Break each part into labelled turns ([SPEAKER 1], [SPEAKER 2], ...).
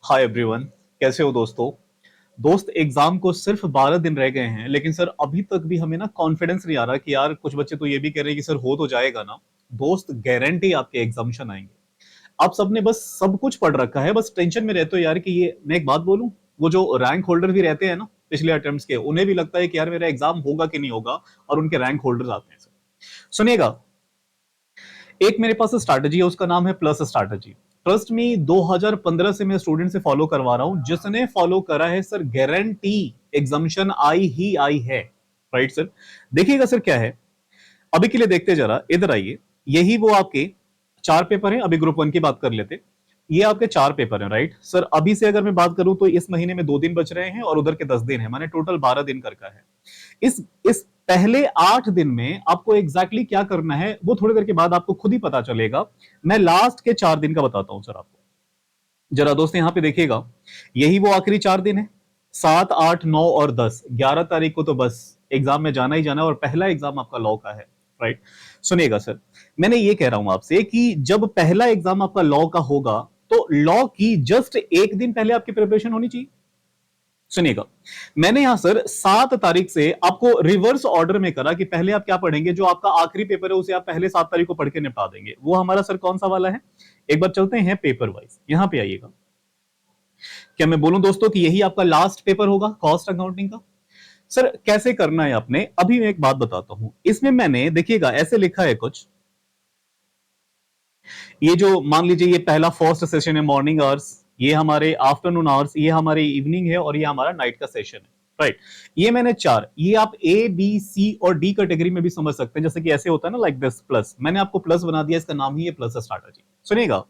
[SPEAKER 1] Hi everyone. कैसे हो दोस्तों? दोस्त, एग्जाम को सिर्फ 12 दिन रह गए हैं, लेकिन सर अभी तक भी हमें ना कॉन्फिडेंस नहीं आ रहा कि यार कुछ बच्चे तो ये भी कह रहे हैं कि सर हो तो जाएगा ना। दोस्त, गारंटी आपके एग्जामिशन आएंगे। आप सबने बस सब कुछ पढ़ रखा है, बस टेंशन में रहते हो यार कि ये मैं एक बात बोलूं। वो जो रैंक होल्डर भी रहते हैं ना पिछले अटेम्प्ट्स के, उन्हें भी लगता है कि यार मेरा एग्जाम होगा कि नहीं होगा, और उनके रैंक होल्डर्स आते हैं। सुनिएगा, एक मेरे पास स्ट्रैटेजी है, उसका नाम है प्लस स्ट्रैटेजी। ट्रस्ट मी, 2015 से मैं स्टूडेंट से फॉलो करवा रहा हूं, जिसने फॉलो करा है सर गारंटी एग्जामिशन आई ही आई है। Right sir? देखिएगा सर क्या है, अभी के लिए देखते जरा, इधर आइए। यही वो आपके चार पेपर हैं, अभी ग्रुप वन की बात कर लेते। ये आपके चार पेपर हैं, राइट सर? अभी से अगर मैं बात करूं तो इस महीने में 2 दिन बच रहे हैं और उधर के 10 दिन है, माने टोटल 12 दिन कर का है। इस पहले 8 दिन में आपको एग्जैक्टली क्या करना है वो थोड़ी देर के बाद आपको खुद ही पता चलेगा। मैं लास्ट के 4 दिन का बताता हूं सर आपको। जरा दोस्त यहां पे देखिएगा, यही वो आखिरी 4 दिन है, 7, 8, 9 और 10। 11 तारीख को तो बस एग्जाम में जाना ही जाना है, और पहला एग्जाम आपका लॉ का है। राइट? सुनिएगा सर, मैंने ये कह रहा हूं आपसे कि जब पहला एग्जाम आपका लॉ का होगा, तो लॉ की जस्ट एक दिन पहले आपकी प्रिपरेशन होनी चाहिए। सुनिएगा, मैंने यहां सर 7 तारीख से आपको रिवर्स ऑर्डर में करा कि पहले आप क्या पढ़ेंगे, जो आपका आखिरी पेपर है उसे आप पहले 7 तारीख को पढ़ के निपटा देंगे। वो हमारा सर कौन सा वाला है? एक बार चलते हैं पेपर वाइज, यहां पे आइएगा। क्या मैं बोलूं दोस्तों कि यही आपका लास्ट पेपर होगा कॉस्ट अकाउंटिंग का? सर कैसे करना है आपने, अभी मैं एक बात बताता हूं। इसमें मैंने देखिएगा ऐसे लिखा है कुछ, ये जो मान लीजिए ये पहला फर्स्ट सेशन है मॉर्निंग आवर्स, ये हमारे आफ्टरनून आवर्स, ये हमारे इवनिंग है, और ये हमारा नाइट का सेशन है। राइट? ये मैंने चार, ये आप ए बी सी और डी कैटेगरी में भी समझ सकते हैं, जैसे कि ऐसे होता है ना, लाइक दिस प्लस, मैंने आपको प्लस बना दिया, इसका नाम ही है प्लस स्ट्रैटेजी। सुनिएगा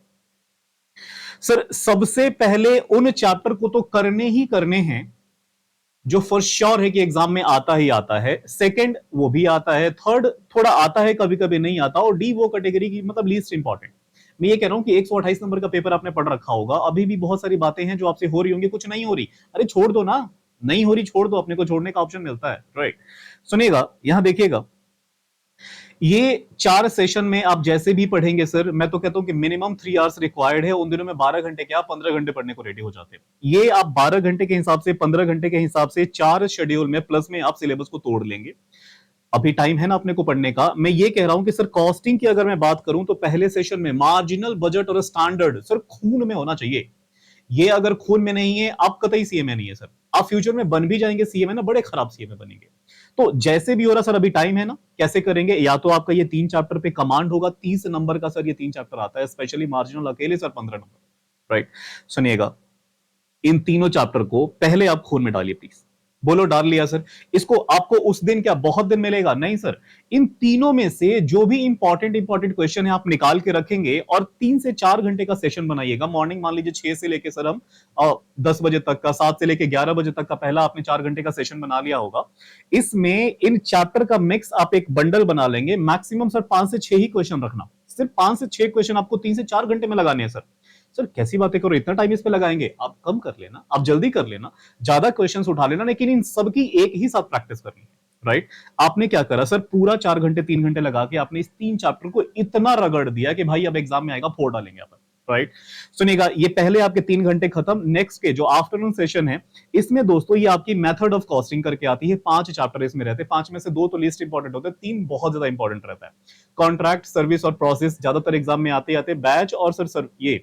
[SPEAKER 1] सर, सबसे पहले उन चैप्टर को तो करने ही करने हैं जो फॉर श्योर है कि एग्जाम में आता ही आता है। सेकंड वो भी आता है, थर्ड थोड़ा आता है, कभी कभी नहीं आता, और डी वो कैटेगरी की मतलब लीस्ट इंपॉर्टेंट। मैं ये कह रहा हूं कि 128 नंबर का पेपर आपने पढ़ रखा होगा, अभी भी बहुत सारी बातें हैं जो आपसे हो रही होंगी, कुछ नहीं हो रही, अरे छोड़ दो ना। नहीं हो रही छोड़ दो, अपने को छोड़ने का ऑप्शन मिलता है। राइट? सुनिएगा, यहां देखिएगा, ये 4 सेशन में आप जैसे भी पढ़ेंगे सर, मैं तो कहता हूं कि मिनिमम 3 आवर्स रिक्वायर्ड है। उन दिनों में 12 घंटे क्या, 15 घंटे पढ़ने को रेडी हो जाते हैं। ये आप 12 घंटे के हिसाब से, 15 घंटे के हिसाब से, 4 शेड्यूल में प्लस में आप सिलेबस को तोड़ लेंगे। अभी टाइम है ना अपने को पढ़ने का। मैं ये कह रहा हूं कि सर कॉस्टिंग की अगर मैं बात करूं तो पहले सेशन में मार्जिनल बजट और स्टैंडर्ड सर खून में होना चाहिए। ये अगर खून में नहीं है, आप कतई सीएमए नहीं है सर। आप फ्यूचर में बन भी जाएंगे सीएमए ना, बड़े खराब सीएमए बनेंगे। तो जैसे भी हो रहा सर, अभी टाइम है ना, कैसे करेंगे? या तो आपका ये 3 चैप्टर पे कमांड होगा, 30 नंबर का सर ये 3 चैप्टर आता है, स्पेशली मार्जिनल अकेले सर 15 नंबर। राइट? सुनिएगा, इन तीनों चैप्टर को पहले आप खून में डालिए प्लीज। बोलो डाल लिया सर? इसको आपको उस दिन क्या बहुत दिन मिलेगा? नहीं सर। इन तीनों में से जो भी इंपॉर्टेंट इंपॉर्टेंट क्वेश्चन है आप निकाल के रखेंगे, और 3 से 4 घंटे का सेशन बनाइएगा। मॉर्निंग मान लीजिए 6 से लेके सर हम 10 बजे तक का, 7 से लेके 11 बजे तक का पहला आपने 4 घंटे का सेशन बना लिया होगा। इसमें इन चैप्टर का मिक्स आप एक बंडल बना लेंगे। मैक्सिमम सर 5 से 6 ही क्वेश्चन रखना, सिर्फ 5 से 6 क्वेश्चन आपको 3 से 4 घंटे में लगाने हैं सर। सर कैसी बातें करो, इतना टाइम इस पे लगाएंगे? आप कम कर लेना, आप जल्दी कर लेना, ज्यादा क्वेश्चंस उठा लेना, लेकिन इन सबकी एक ही साथ प्रैक्टिस करनी है। राइट? आपने क्या करा सर, पूरा 4 घंटे 3 घंटे लगा के आपने इस 3 चैप्टर को इतना रगड़ दिया कि भाई अब एग्जाम में आएगा फोड़ डालेंगे अपन। राइट? सुनिएगा, ये पहले आपके 3 घंटे खत्म। नेक्स्ट के जो आफ्टरनून सेशन है, इसमें दोस्तों ये आपकी मेथड ऑफ कॉस्टिंग करके आती है। 5 चैप्टर इसमें रहते हैं, 5 में से 2 तो लीस्ट इंपॉर्टेंट होते हैं, 3 बहुत ज्यादा इंपॉर्टेंट रहता है। कॉन्ट्रैक्ट, सर्विस और प्रोसेस ज्यादातर एग्जाम में आते आते, बैच और सर ये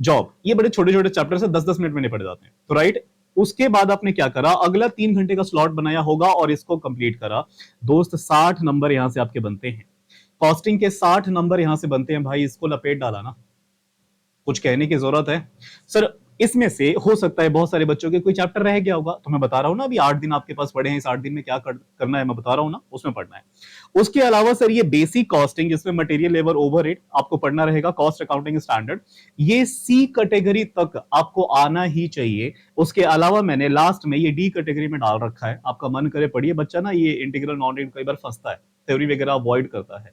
[SPEAKER 1] जॉब, ये बड़े छोटे छोटे चैप्टर से 10-10 मिनट में निपट जाते हैं। तो राइट, उसके बाद आपने क्या करा, अगला 3 घंटे का स्लॉट बनाया होगा और इसको कंप्लीट करा। दोस्त 60 नंबर यहां से आपके बनते हैं, कॉस्टिंग के 60 नंबर यहां से बनते हैं भाई, इसको लपेट डाला ना, कुछ कहने की जरूरत है? सर इसमें से हो सकता है बहुत सारे बच्चों के कोई चैप्टर रह गया होगा, तो मैं बता रहा हूं ना, अभी 8 दिन आपके पास पड़े हैं, इस 8 दिन में क्या करना है मैं बता रहा हूं ना, उसमें पढ़ना है। उसके अलावा सर ये बेसिक कॉस्टिंग, जिसमें मटेरियल, लेबर, ओवरहेड आपको पढ़ना रहेगा, कॉस्ट अकाउंटिंग स्टैंडर्ड, ये सी कैटेगरी तक आपको आना ही चाहिए। उसके अलावा मैंने लास्ट में ये डी कैटेगरी में डाल रखा है, आपका मन करे पढ़िए। बच्चा ना ये इंटीग्रल नॉन इंटीग्रल कई बार फंसता है, थ्योरी वगैरह अवॉइड करता है।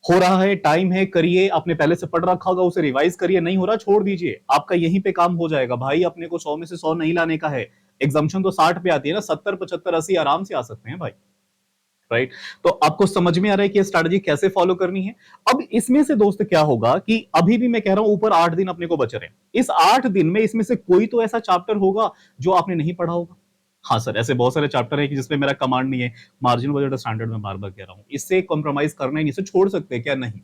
[SPEAKER 1] हो रहा है, टाइम है, करिए। आपने पहले से पढ़ रखा होगा, उसे रिवाइज करिए। नहीं हो रहा छोड़ दीजिए, आपका यहीं पे काम हो जाएगा भाई। अपने को 100 में से 100 नहीं लाने का है। एग्जाम्शन तो 60 पे आती है ना, 70, 75, 80 आराम से आ सकते हैं भाई। राइट। तो आपको समझ में आ रहा है कि ये स्ट्रैटेजी कैसे फॉलो करनी है। अब इसमें से दोस्त क्या होगा कि अभी भी मैं कह रहा हूं ऊपर 8 दिन अपने को बच रहे हैं। इस 8 दिन में इसमें से कोई तो ऐसा चैप्टर होगा जो आपने नहीं पढ़ा होगा। हाँ सर, ऐसे बहुत सारे चैप्टर है कि जिसमें मेरा कमांड नहीं है। मार्जिनल बजट स्टैंडर्ड में बार बार कह रहा हूं, इससे कॉम्प्रोमाइज करना ही नहीं। इसे छोड़ सकते हैं क्या? नहीं,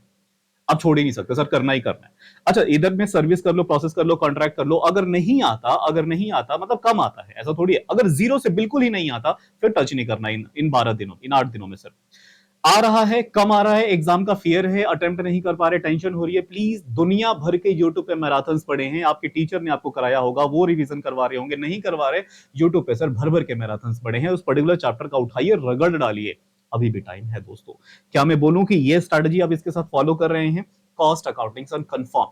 [SPEAKER 1] आप छोड़ ही नहीं सकते सर, करना ही करना है। अच्छा, इधर में सर्विस कर लो, प्रोसेस कर लो, कॉन्ट्रैक्ट कर लो। अगर नहीं आता मतलब कम आता है, ऐसा थोड़ी है। अगर जीरो से बिल्कुल ही नहीं आता फिर टच नहीं करना इन 12 दिनों, इन 8 दिनों में। सर आ रहा है, कम आ रहा है, एग्जाम का फियर है, अटेम्प्ट नहीं कर पा रहे, टेंशन हो रही है, प्लीज दुनिया भर के यूट्यूब पे मैराथन्स पड़े हैं। आपके टीचर ने आपको कराया होगा, वो रिवीजन करवा रहे होंगे। नहीं करवा रहे, यूट्यूब पे सर भर भर के मैराथन्स पड़े हैं। उस पर्टिकुलर चैप्टर का उठाइए, रगड़ डालिए, अभी भी टाइम है दोस्तों। क्या मैं बोलूं कि ये स्ट्रैटेजी आप इसके साथ फॉलो कर रहे हैं? Cost accounting sir confirm,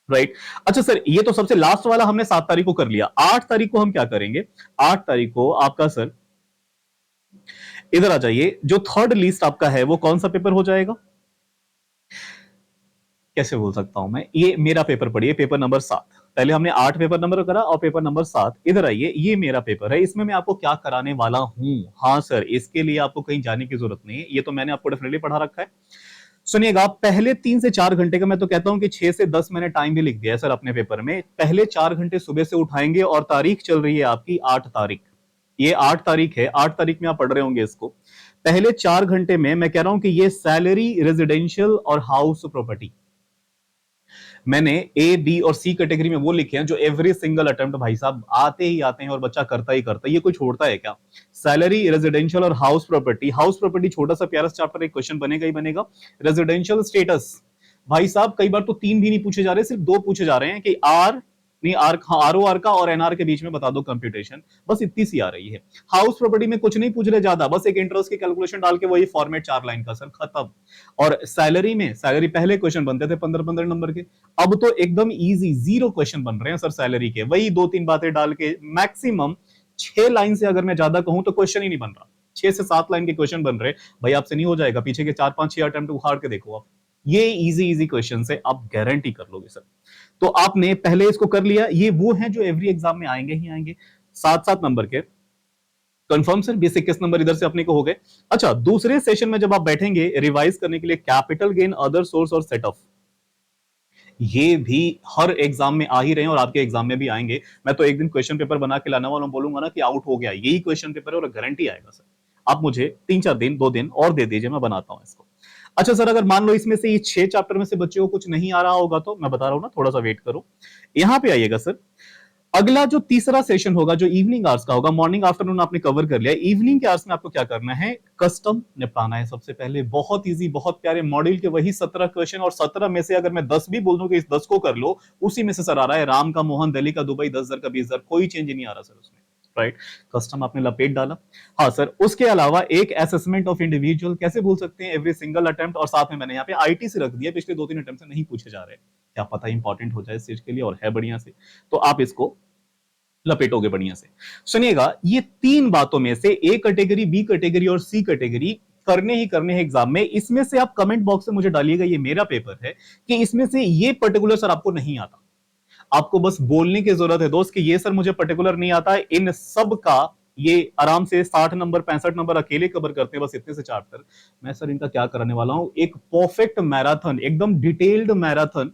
[SPEAKER 1] right. अच्छा सर, ये तो सबसे लास्ट वाला हमने 7 तारीख को कर लिया। 8 तारीख को हम क्या करेंगे? 8 तारीख को आपका सर, इधर आ जाइए, जो थर्ड लिस्ट आपका है वो कौन सा पेपर हो जाएगा? कैसे बोल सकता हूं मैं, ये मेरा पेपर पढ़िए, पेपर नंबर 7। पहले हमने 8 पेपर नंबर करा और पेपर नंबर 7, इधर आइए, ये मेरा पेपर है। इसमें मैं आपको क्या कराने वाला हूं? हाँ सर, इसके लिए आपको कहीं जाने की जरूरत नहीं है, ये तो मैंने आपको डेफिनेटली पढ़ा रखा है। सुनिएगा, पहले 3 से 4 घंटे का, मैं तो कहता हूं कि 6 से 10 मैंने टाइम भी लिख दिया है सर अपने पेपर में। पहले 4 घंटे सुबह से उठाएंगे और तारीख चल रही है आपकी 8 तारीख। ये 8 तारीख है, 8 तारीख में आप पढ़ रहे होंगे इसको। पहले 4 घंटे में मैं कह रहा हूं कि ये सैलरी, रेजिडेंशियल और हाउस प्रॉपर्टी, मैंने ए बी और सी कैटेगरी में वो लिखे हैं जो एवरी सिंगल अटेम्प्ट भाई साहब आते ही आते हैं और बच्चा करता ही करता है। ये कोई छोड़ता है क्या? सैलरी, रेजिडेंशियल और हाउस प्रॉपर्टी। हाउस प्रॉपर्टी छोटा सा प्यारा सा चैप्टर, एक क्वेश्चन बनेगा ही बनेगा। रेजिडेंशियल स्टेटस, भाई साहब कई बार तो 3 भी नहीं पूछे जा रहे, सिर्फ 2 पूछे जा रहे हैं कि आर नहीं, आर ओ आर का और एनआर के बीच में बता दो कंप्यूटेशन, बस इतनी सी आ रही है। हाउस प्रॉपर्टी में कुछ नहीं पूछ रहे ज्यादा, बस एक इंटरेस्ट की कैलकुलेशन डाल के वही फॉर्मेट 4 लाइन का सर, खत्म। और सैलरी में, सैलरी पहले क्वेश्चन बनते थे 15-15 नंबर के, अब तो एकदम इजी 0 क्वेश्चन बन रहे हैं सर सैलरी के, वही 2-3 बातें डाल के। मैक्सिमम 6 लाइन से अगर मैं ज्यादा कहूं तो क्वेश्चन ही नहीं बन रहा, 6 से 7 लाइन के क्वेश्चन बन रहे। भाई आपसे नहीं हो जाएगा, पीछे के 4-5-6 अटेम्प्ट उखाड़ के देखो आप, ये इजी इजी क्वेश्चन से आप गारंटी कर लोगे सर। तो आपने पहले इसको कर लिया, ये वो हैं जो एवरी एग्जाम में आएंगे ही आएंगे, 7-7 नंबर के। कंफर्म सर, 20-21 नंबर इधर से अपने को हो गए। अच्छा, दूसरे सेशन में जब आप बैठेंगे रिवाइज करने के लिए, कैपिटल गेन, अदर सोर्स और सेट ऑफ, ये भी हर एग्जाम में आ ही रहे हैं और आपके एग्जाम में भी आएंगे। मैं तो एक दिन क्वेश्चन पेपर बना के लाने वाला हूं, बोलूंगा ना कि आउट हो गया, यही क्वेश्चन पेपर है और गारंटी आएगा सर। आप मुझे 3-4 दिन, 2 दिन और दे दीजिए, मैं बनाता हूं इसको। अच्छा सर, अगर मान लो इसमें से ये 6 चैप्टर में से बच्चे को कुछ नहीं आ रहा होगा, तो मैं बता रहा हूं ना, थोड़ा सा वेट करो। यहां पे आइएगा सर, अगला जो तीसरा सेशन होगा जो इवनिंग आवर्स का होगा, मॉर्निंग आफ्टरनून आपने कवर कर लिया, इवनिंग के आवर्स में आपको क्या करना है? कस्टम निपटाना है सबसे पहले। बहुत इजी, बहुत प्यारे मॉड्यूल के वही 17 क्वेश्चन, और 17 में से अगर मैं 10 भी बोल दूं कि इस 10 को कर लो, उसी में से सर आ रहा है राम का मोहन, दिल्ली का दुबई, 10,000 का 20,000, कोई चेंज नहीं आ रहा सर उसमें, राइट। कस्टम आपने लपेट डाला। हाँ सर, उसके अलावा एक असेसमेंट ऑफ इंडिविजुअल, कैसे भूल सकते हैं, एवरी सिंगल अटेम्प्ट, और साथ में मैंने यहाँ पे आईटी से रख दिया, पिछले 2-3 अटेम्प्ट से नहीं पूछे जा रहे, क्या पता इंपॉर्टेंट हो जाए इस चीज के लिए और है बढ़िया से, तो आप इसको लपेटोगे बढ़िया से। सुनिएगा, ये 3 बातों में से ए कैटेगरी, बी कैटेगरी और सी कैटेगरी करने ही करने हैं एग्जाम में। इसमें से आप कमेंट बॉक्स में मुझे डालिएगा, ये मेरा पेपर है, कि इसमें से ये पर्टिकुलर सर आपको नहीं आता। आपको बस बोलने की जरूरत है दोस्त कि ये सर मुझे पर्टिकुलर नहीं आता है। इन सब का ये आराम से 60 नंबर 65 नंबर अकेले कवर करते हैं, बस इतने से चैप्टर। मैं सर इनका क्या कराने वाला हूं, एक परफेक्ट मैराथन, एकदम डिटेल्ड मैराथन,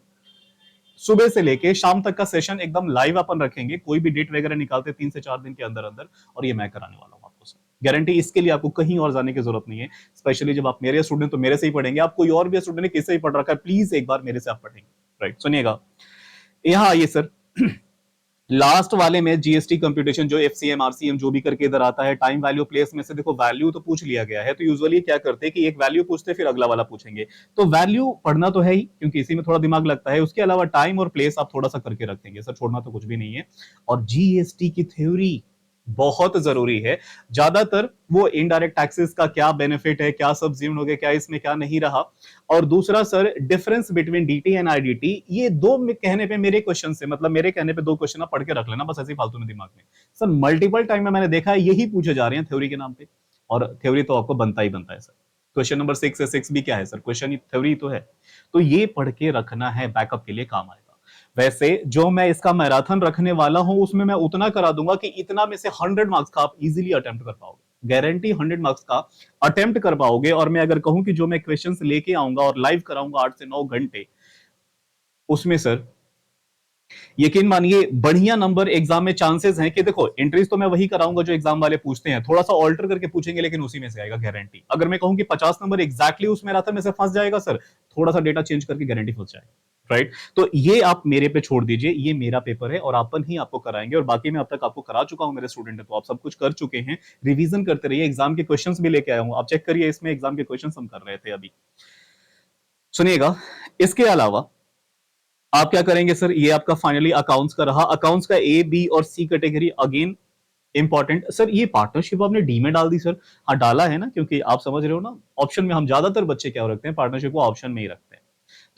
[SPEAKER 1] सुबह से लेके शाम तक का सेशन एकदम लाइव अपन रखेंगे, कोई भी डेट वगैरह निकालते 3 से 4 दिन के अंदर अंदर, और ये मैं कराने वाला हूं आपको सर, गारंटी। इसके लिए आपको कहीं और जाने की जरूरत नहीं है। स्पेशली जब आप मेरे स्टूडेंट तो मेरे से ही पढ़ेंगे, आप कोई और भी स्टूडेंट ने किससे ही पढ़ रखा है, प्लीज एक बार मेरे से आप पढ़ेंगे, राइट। सुनिएगा, यहां आइए सर, लास्ट वाले में जीएसटी कंप्यूटेशन, जो एफसीएम आरसीएम जो भी करके इधर आता है, टाइम वैल्यू प्लेस में से देखो वैल्यू तो पूछ लिया गया है, तो यूजुअली क्या करते हैं कि एक वैल्यू पूछते फिर अगला वाला पूछेंगे, तो वैल्यू पढ़ना तो है ही क्योंकि इसी में थोड़ा दिमाग लगता है, उसके अलावा टाइम और प्लेस आप थोड़ा सा करके रखेंगे सर, छोड़ना तो कुछ भी नहीं है। और जीएसटी की थ्योरी बहुत जरूरी है। ज्यादातर वो इनडायरेक्ट टैक्सेस का क्या बेनिफिट है, क्या सब्ज्यूम हो गया, क्या इसमें क्या नहीं रहा, और दूसरा sir difference between DT and IDT, ये दो कहने पे मेरे क्वेश्चन से, मतलब मेरे कहने पे 2 क्वेश्चन आप पढ़ के रख लेना बस, ऐसे ही फालतू में दिमाग में। सर मल्टीपल टाइम में मैंने देखा है यही पूछे जा रहे हैं थ्योरी के नाम पे, और थ्योरी तो आपको बनता ही बनता है सर। क्वेश्चन नंबर 6 से 6 भी क्या है सर, क्वेश्चन थ्योरी तो है, तो ये पढ़ के रखना है, बैकअप के लिए काम आएगा। वैसे जो मैं इसका मैराथन रखने वाला हूं उसमें मैं उतना करा दूंगा कि इतना में से 100 मार्क्स का आप इजीली अटेम्प्ट कर पाओगे, गारंटी 100 मार्क्स का अटेम्प्ट कर पाओगे। और मैं अगर कहूं कि जो मैं क्वेश्चंस लेके आऊंगा और लाइव कराऊंगा 8 से 9 घंटे, उसमें सर यकीन मानिए बढ़िया नंबर एग्जाम में चांसेस हैं कि देखो एंट्रीज तो मैं वही कराऊंगा जो एग्जाम वाले पूछते हैं, थोड़ा सा ऑल्टर करके पूछेंगे लेकिन उसी में से आएगा गारंटी। अगर मैं कहूं कि 50 नंबर एग्जैक्टली उसमें रहा था में से फंस जाएगा सर, थोड़ा सा डेटा चेंज करके गारंटी फंस जाएगा। राइट, तो ये आप मेरे पे छोड़ दीजिए, ये मेरा पेपर है और अपन ही आपको कराएंगे। और बाकी मैं अब तक आपको करा चुका हूं, मेरे स्टूडेंट है तो आप सब कुछ कर चुके हैं। रिवीजन करते रहिए, एग्जाम के क्वेश्चंस भी लेके आया हूं, आप चेक करिए, इसमें एग्जाम के क्वेश्चंस हम कर रहे थे अभी। सुनिएगा, इसके अलावा आप क्या करेंगे सर, ये आपका फाइनली अकाउंट्स का रहा। अकाउंट्स का ए बी और सी कैटेगरी अगेन इंपॉर्टेंट। सर ये पार्टनरशिप आपने डी में डाल दी सर? हाँ डाला है ना, क्योंकि आप समझ रहे हो ना, ऑप्शन में हम ज्यादातर बच्चे क्या रखते हैं, पार्टनरशिप को ऑप्शन में ही रखते हैं।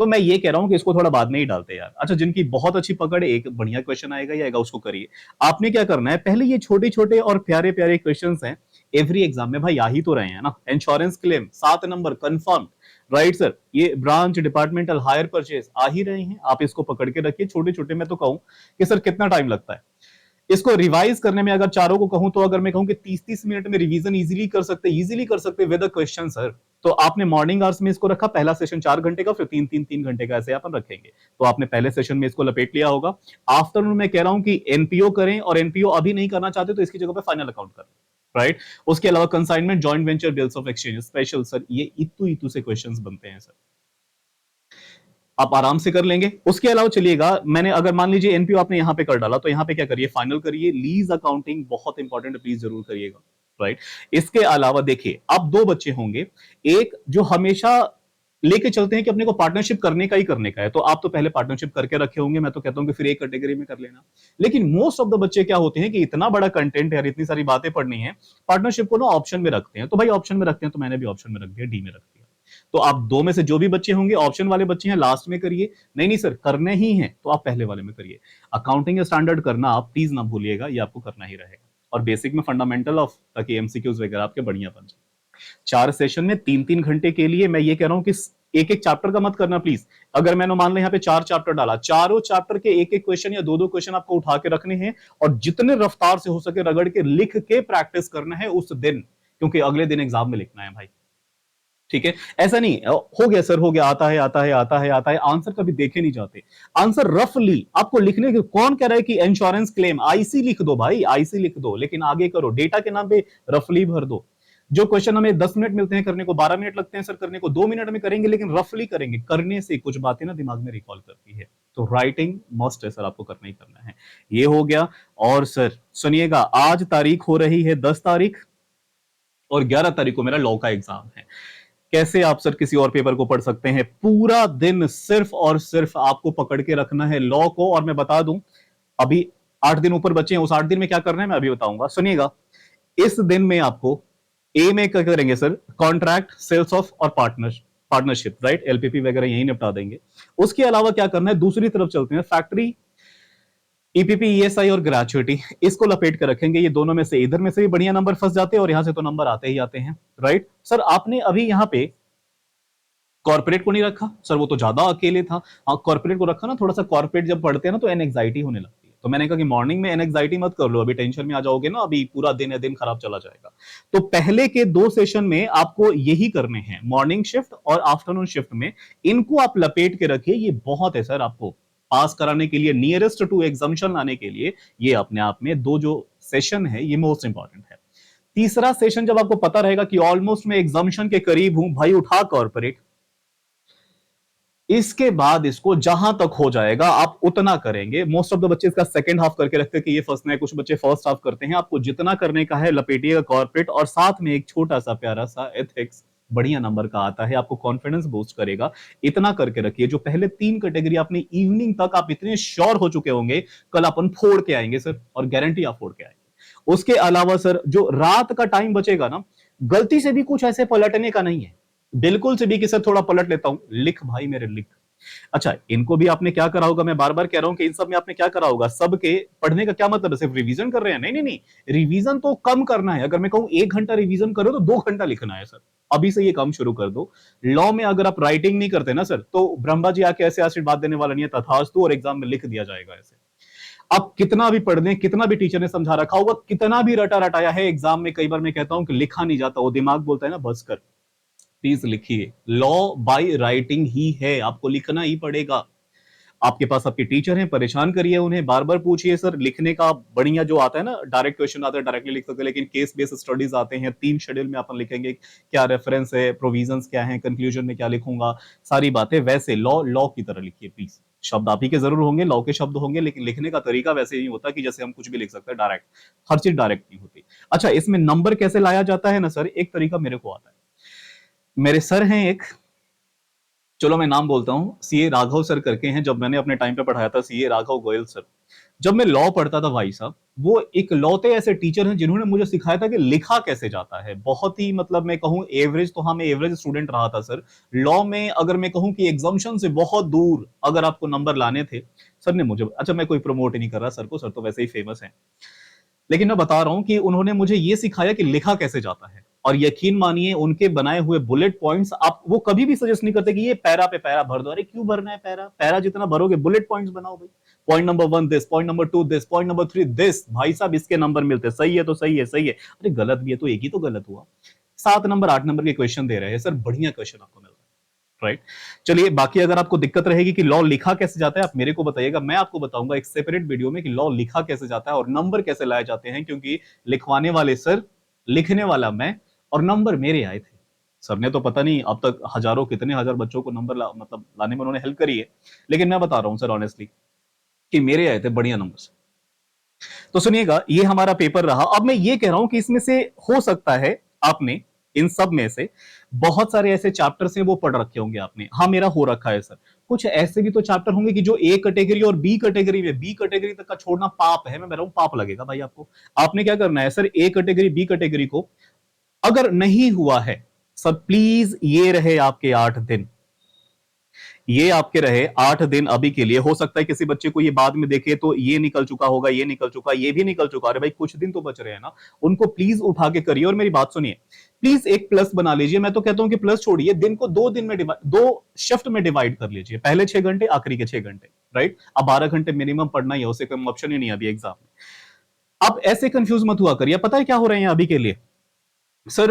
[SPEAKER 1] तो मैं ये कह रहा हूं कि इसको थोड़ा बाद में ही डालते हैं यार। अच्छा, जिनकी बहुत अच्छी पकड़ है, एक बढ़िया क्वेश्चन आएगा ही आएगा, उसको करिए। आपने क्या करना है, पहले ये छोटे छोटे और प्यारे प्यारे क्वेश्चंस हैं, एवरी एग्जाम में भाई आ ही तो रहे हैं ना। Insurance claim 7 number confirm, right sir, ये ब्रांच डिपार्टमेंटल हायर परचेज आ ही रहे हैं, आप इसको पकड़ के रखिए। छोटे छोटे, मैं तो कहूं कि सर कितना टाइम लगता है इसको रिवाइज करने में, अगर चारों को कहूं तो अगर मैं कहूं कि 30-30 मिनट में रिवीजन इजीली कर सकते विद अ क्वेश्चन सर। तो आपने मॉर्निंग आवर्स में इसको रखा, पहला सेशन 4 घंटे का, फिर 3 घंटे का, ऐसे अपन रखेंगे। तो आपने पहले सेशन में इसको लपेट लिया होगा। आफ्टरनून में कह रहा हूं कि एनपीओ करें, और एनपीओ अभी नहीं करना चाहते तो इसकी जगह पे फाइनल अकाउंट करें, राइट। उसके अलावा consignment, joint venture, bills of exchange special sir, ये इतू से क्वेश्चंस बनते हैं सर, आप आराम से कर लेंगे। उसके अलावा चलिएगा, मैंने अगर मान लीजिए एनपीओ आपने यहां पे कर डाला, तो यहां पे क्या करिए, फाइनल करिए। लीज अकाउंटिंग बहुत इंपॉर्टेंट है, प्लीज जरूर करिएगा, राइट। इसके अलावा देखिए, अब 2 बच्चे होंगे, एक जो हमेशा लेके चलते हैं कि अपने को पार्टनरशिप करने का ही करने का है, तो आप तो पहले पार्टनरशिप करके रखे होंगे, मैं तो कहता हूं कि फिर एक कैटेगरी में कर लेना। लेकिन मोस्ट ऑफ द बच्चे क्या होते हैं कि इतना बड़ा कंटेंट है, इतनी सारी बातें पढ़नी है, पार्टनरशिप को ना ऑप्शन में रखते हैं। तो भाई ऑप्शन में रखते हैं, तो मैंने भी ऑप्शन में रख दिया, डी में रख दिया। तो आप 2 में से जो भी बच्चे होंगे, ऑप्शन वाले बच्चे हैं, लास्ट में करिए। नहीं सर करने ही है तो आप पहले वाले में करिए। अकाउंटिंग स्टैंडर्ड करना आप प्लीज ना भूलिएगा, ये आपको करना ही रहेगा। और बेसिक में फंडामेंटल ऑफ, ताकि एमसीक्यूज वगैरह आपके बढ़िया बन जाए। 4 सेशन में 3-3 घंटे के लिए मैं ये कह रहा हूं कि एक एक चैप्टर का मत करना प्लीज। अगर मैंने मान लो यहाँ पे 4 चैप्टर डाला, चारों चैप्टर के एक एक क्वेश्चन या 2-2 क्वेश्चन आपको उठा के रखने हैं, और जितने रफ्तार से हो सके रगड़ के लिख के प्रैक्टिस करना है उस दिन, क्योंकि अगले दिन एग्जाम में लिखना है भाई। ठीक है, ऐसा नहीं हो गया सर, हो गया, आता है, आंसर कभी देखे नहीं जाते। आंसर रफली आपको लिखने के, कौन कह रहा है कि इंश्योरेंस क्लेम आईसी लिख दो भाई, आईसी लिख दो, लेकिन आगे करो, डेटा के नाम पे रफली भर दो। जो क्वेश्चन हमें 10 मिनट मिलते हैं करने को, 12 मिनट लगते हैं सर करने को, 2 मिनट में करेंगे, लेकिन रफली करेंगे। करने से कुछ बातें ना दिमाग में रिकॉल करती है। तो राइटिंग मस्ट है सर, आपको करना ही करना है। ये हो गया। और सर सुनिएगा, आज तारीख हो रही है 10 तारीख, और 11 तारीख को मेरा लॉ का एग्जाम है। कैसे आप सर किसी और पेपर को पढ़ सकते हैं? पूरा दिन सिर्फ और सिर्फ आपको पकड़ के रखना है लॉ को। और मैं बता दूं, अभी 8 दिन ऊपर बचे हैं, उस 8 दिन में क्या करना है मैं अभी बताऊंगा, सुनिएगा। इस दिन में आपको ए में क्या करेंगे सर, कॉन्ट्रैक्ट, सेल्स ऑफ और पार्टनरशिप, राइट, एलपीपी वगैरह यही निपटा देंगे। उसके अलावा क्या करना है, दूसरी तरफ चलते हैं, फैक्ट्री, ईपीपी, ईएसआई और ग्रेचुइटी, इसको लपेट कर रखेंगे। ये दोनों में से इधर में से भी बढ़िया नंबर फंस जाते हैं, और यहां से तो नंबर आते ही आते हैं, राइट। सर आपने अभी यहां पे कॉर्पोरेट को नहीं रखा सर, वो तो ज्यादा अकेले था। हाँ कॉर्पोरेट को रखा ना, थोड़ा सा कॉर्पोरेट जब पढ़ते हैं ना तो एनएक्साइटी होने लगती है। तो मैंने कहा कि मॉर्निंग में एनएक्साइटी मत कर लो, अभी टेंशन में आ जाओगे ना, अभी पूरा दिन है, दिन खराब चला जाएगा। तो पहले के 2 सेशन में आपको यही करने हैं, मॉर्निंग शिफ्ट और आफ्टरनून शिफ्ट में, इनको आप लपेट के रखिए। ये बहुत है सर, आपको पास कराने के लिए, नियरेस्ट टू एग्जामिशन लाने के लिए, ये अपने आप में 2 जो सेशन है ये मोस्ट इंपॉर्टेंट है। तीसरा सेशन जब आपको पता रहेगा कि ऑलमोस्ट मैं एग्जामिशन के करीब हूं भाई, उठा कॉर्पोरेट। इसके बाद इसको जहां तक हो जाएगा आप उतना करेंगे। मोस्ट ऑफ द बच्चे इसका सेकंड हाफ करके रखते हैं कि ये फर्स्ट है, कुछ बच्चे फर्स्ट हाफ करते हैं। आपको जितना करने का है लपेटिएगा कॉर्पोरेट, और साथ में एक छोटा सा प्यारा सा एथिक्स बढ़िया नंबर का आता है, आपको कॉन्फिडेंस बूस्ट करेगा। इतना करके रखिए। जो पहले 3 कैटेगरी आपने इवनिंग तक आप इतने श्योर हो चुके होंगे, कल अपन फोड़ के आएंगे सर, और गारंटी आप फोड़ के आएंगे। उसके अलावा सर जो रात का टाइम बचेगा ना, गलती से भी कुछ ऐसे पलटने का नहीं है, बिल्कुल से भी कि सर थोड़ा पलट लेता हूं, लिख भाई मेरे लिख। अच्छा, इनको भी आपने क्या करा होगा, मैं बार बार कह रहा हूं कि इन सब में आपने क्या करा होगा, सबके पढ़ने का क्या मतलब है, सिर्फ रिवीजन कर रहे हैं? नहीं, रिवीजन तो कम करना है। अगर मैं कहूं 1 घंटा रिवीजन करो तो 2 घंटा लिखना है सर, अभी से ये काम शुरू कर दो। लॉ में अगर आप राइटिंग नहीं करते ना सर, तो ब्रह्मा जी आके ऐसे आशीर्वाद देने वाला नहीं है, तथास्तु, और एग्जाम में लिख दिया जाएगा ऐसे। आप कितना भी पढ़ लें, कितना भी टीचर ने समझा रखा होगा, कितना भी रटा रटाया है, एग्जाम में कई बार मैं कहता हूं कि लिखा नहीं जाता, वो दिमाग बोलता है ना बस कर, प्लीज लिखिए। लॉ बाय राइटिंग ही है, आपको लिखना ही पड़ेगा। आपके पास आपके टीचर हैं, परेशान करिए उन्हें, बार बार पूछिए सर लिखने का बढ़िया जो आता है ना, डायरेक्ट क्वेश्चन आता है डायरेक्टली लिख सकते हैं, लेकिन केस बेस्ड स्टडीज आते हैं, 3 शेड्यूल में अपन लिखेंगे क्या रेफरेंस है, प्रोविजंस क्या है, कंक्लूजन में क्या लिखूंगा, सारी बातें वैसे लॉ लॉ की तरह लिखिए प्लीज। शब्द आप ही के जरूर होंगे, लॉ के शब्द होंगे, लेकिन लिखने का तरीका वैसे नहीं होता कि जैसे हम कुछ भी लिख सकते हैं डायरेक्ट, हर चीज डायरेक्ट नहीं होती। अच्छा, इसमें नंबर कैसे लाया जाता है ना सर, एक तरीका मेरे को आता है। मेरे सर हैं एक, चलो मैं नाम बोलता हूं, सीए राघव सर करके हैं, जब मैंने अपने टाइम पे पढ़ाया था, सीए राघव गोयल सर। जब मैं लॉ पढ़ता था भाई साहब, वो एक लौते ऐसे टीचर हैं जिन्होंने मुझे सिखाया था कि लिखा कैसे जाता है। बहुत ही मतलब मैं कहूं एवरेज, तो हाँ मैं एवरेज स्टूडेंट रहा था सर लॉ में। अगर मैं कहूं कि एग्जाम्शन से बहुत दूर अगर आपको नंबर लाने थे, सर ने मुझे, अच्छा मैं कोई प्रमोट नहीं कर रहा सर को, सर तो वैसे ही फेमस है, लेकिन मैं बता रहा हूं कि उन्होंने मुझे यह सिखाया कि लिखा कैसे जाता है। और यकीन मानिए उनके बनाए हुए बुलेट पॉइंट्स, आप वो कभी भी सजेस्ट नहीं करते कि ये पैरा पे पैरा भर दो। अरे क्यों भरना है पैरा, पैरा जितना भरोगे बुलेट पॉइंट्स बनाओ भाई। Point number 1 this, point number 2 this, point number 3 this, भाई साहब इसके नंबर मिलते, सही है तो सही है, सही है, अरे गलत भी है तो एक ही तो गलत हुआ। 7 नंबर 8 नंबर के क्वेश्चन दे रहे हैं सर, बढ़िया क्वेश्चन आपको मिल रहा है, राइट। चलिए, बाकी अगर आपको दिक्कत रहेगी कि लॉ लिखा कैसे जाता है, आप मेरे को बताइएगा, मैं आपको बताऊंगा एक सेपरेट वीडियो में कि लॉ लिखा कैसे जाता है और नंबर कैसे लाए जाते हैं, क्योंकि लिखवाने वाले सर, लिखने वाला मैं, और नंबर मेरे आए थे। सर ने तो पता नहीं अब तक हजारों कितने हजार बच्चों को नंबर मतलब लाने में उन्होंने हेल्प करी है, लेकिन मैं बता रहा हूं सर ऑनेस्टली कि मेरे आए थे बढ़िया नंबर। तो सुनिएगा, ये हमारा पेपर रहा। अब मैं ये कह रहा हूं कि इसमें से हो सकता है आपने इन सब में से बहुत सारे ऐसे चैप्टर्स हैं वो पढ़ रखे होंगे आपने, हाँ मेरा हो रखा है सर। कुछ ऐसे भी तो चैप्टर होंगे कि जो ए कैटेगरी और बी कैटेगरी में, बी कैटेगरी तक का छोड़ना पाप है, मैं बता रहा हूं पाप लगेगा भाई आपको। आपने क्या करना है sir, A category B category को अगर नहीं हुआ है सर, प्लीज ये रहे आपके 8 दिन, ये आपके रहे 8 दिन अभी के लिए। हो सकता है किसी बच्चे को ये बाद में देखे तो ये निकल चुका होगा, ये निकल चुका, ये भी निकल चुका, अरे भाई कुछ दिन तो बच रहे हैं ना, उनको प्लीज उठा के करिए। और मेरी बात सुनिए, प्लीज एक प्लस बना लीजिए। मैं तो कहता हूं कि प्लस छोड़िए, दिन को 2 दिन में दो शिफ्ट में डिवाइड कर लीजिए, पहले 6 घंटे, आखिरी के 6 घंटे, राइट। अब 12 घंटे मिनिमम पढ़ना ही है, उससे कम ऑप्शन ही नहीं अभी एग्जाम में। अब ऐसे कंफ्यूज मत हुआ करिए, पता है क्या हो रहे हैं अभी के लिए सर,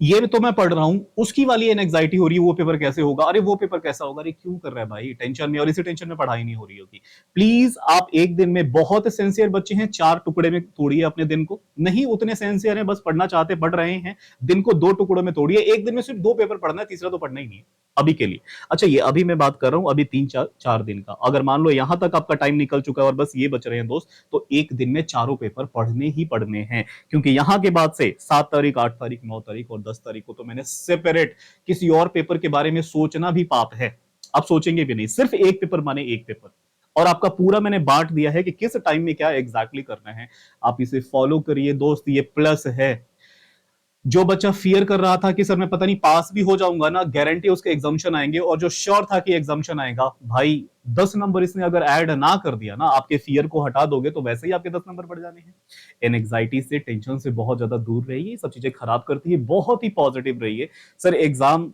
[SPEAKER 1] ये तो मैं पढ़ रहा हूं, उसकी वाली एंजाइटी हो रही है, वो पेपर कैसे होगा, अरे वो पेपर कैसा होगा, अरे क्यों कर रहा है भाई टेंशन में, और इसी टेंशन में पढ़ाई नहीं हो रही होगी। प्लीज आप एक दिन में, बहुत सिंसियर बच्चे हैं, 4 टुकड़े में तोड़िए अपने दिन को, नहीं उतने सिंसियर हैं, बस पढ़ना चाहते पढ़ रहे हैं, दिन को 2 टुकड़ों में तोड़िए। एक दिन में सिर्फ 2 पेपर पढ़ना है, तीसरा तो पढ़ना ही नहीं है अभी के लिए। अच्छा, ये अभी मैं बात कर रहा हूं अभी 3 4 दिन का, अगर मान लो यहां तक आपका टाइम निकल चुका है और बस ये बच रहे हैं दोस्त, तो एक दिन में चारों पेपर पढ़ने ही पढ़ने हैं। क्योंकि यहां के बाद से 7 तारीख, 8 तारीख, 9 तारीख और 10 तारीख को तो मैंने सेपरेट, किसी और पेपर के बारे में सोचना भी पाप है, आप सोचेंगे भी नहीं, सिर्फ एक पेपर माने एक पेपर। और आपका पूरा मैंने बांट दिया है कि किस टाइम में क्या एग्जैक्टली करना है, आप इसे फॉलो करिए दोस्त, ये प्लस है। जो बच्चा फियर कर रहा था कि सर मैं पता नहीं पास भी हो जाऊंगा ना, गारंटी उसके एग्जामिशन आएंगे, और जो श्योर था कि एग्जामिशन आएगा, भाई 10 नंबर इसने अगर ऐड ना कर दिया ना, आपके फियर को हटा दोगे तो वैसे ही आपके 10 नंबर बढ़ जाने हैं। इन एंग्जाइटी से, टेंशन से बहुत ज्यादा दूर रहिए, सब चीजें खराब करती है, बहुत ही पॉजिटिव रहिए। सर एग्जाम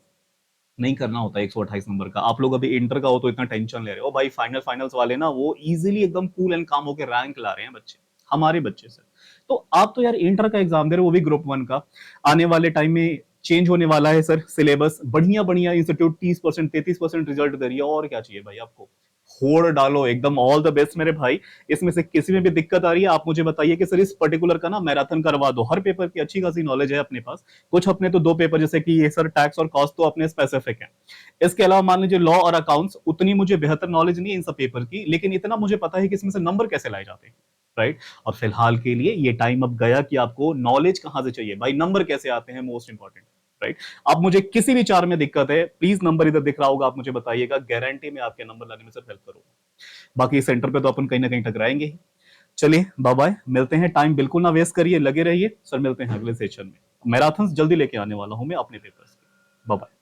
[SPEAKER 1] नहीं करना होता 128 नंबर का, आप लोग अभी इंटर का हो तो इतना टेंशन ले रहे हो भाई, फाइनल फाइनल्स वाले ना वो इजीली एकदम कूल एंड काम होकर रैंक ला रहे हैं बच्चे, हमारे बच्चे सर। तो आप तो यार इंटर का एग्जाम दे रहे हो, वो भी ग्रुप 1 का, आने वाले टाइम में चेंज होने वाला है सर सिलेबस, बढ़िया बढ़िया इंस्टीट्यूट 30% 33% रिजल्ट दे रही है, और क्या चाहिए भाई आपको, होड़ डालो एकदम, ऑल द बेस्ट मेरे भाई। इसमें से किसी में भी दिक्कत आ रही है आप मुझे बताइए कि सर इस पर्टिकुलर का ना मैराथन करवा दो, हर पेपर की अच्छी खासी नॉलेज है अपने पास, कुछ अपने तो 2 पेपर जैसे कि ये सर टैक्स और कॉस्ट तो अपने स्पेसिफिक है, इसके अलावा मान लीजिए लॉ और अकाउंट्स, उतनी मुझे बेहतर नॉलेज नहीं है इन सब पेपर की, लेकिन इतना मुझे पता है कि इसमें से नंबर कैसे लाए जाते हैं, राइट। और फिलहाल के लिए ये टाइम अब गया कि आपको नॉलेज कहां से चाहिए भाई, नंबर कैसे आते हैं, मोस्ट इंपॉर्टेंट, राइट। अब मुझे किसी भी 4 में दिक्कत है, प्लीज नंबर इधर दिख रहा होगा, आप मुझे बताइएगा, गारंटी में आपके नंबर लाने में सर हेल्प करूंगा। बाकी सेंटर पे तो अपन कहीं ना कहीं टकराएंगे ही। चलिए बाय बाय, मिलते हैं, टाइम बिल्कुल ना वेस्ट करिए, लगे रहिए सर, मिलते हैं अगले सेशन में। मैराथन जल्दी लेके आने वाला हूं मैं अपने पेपर्स के। Bye bye.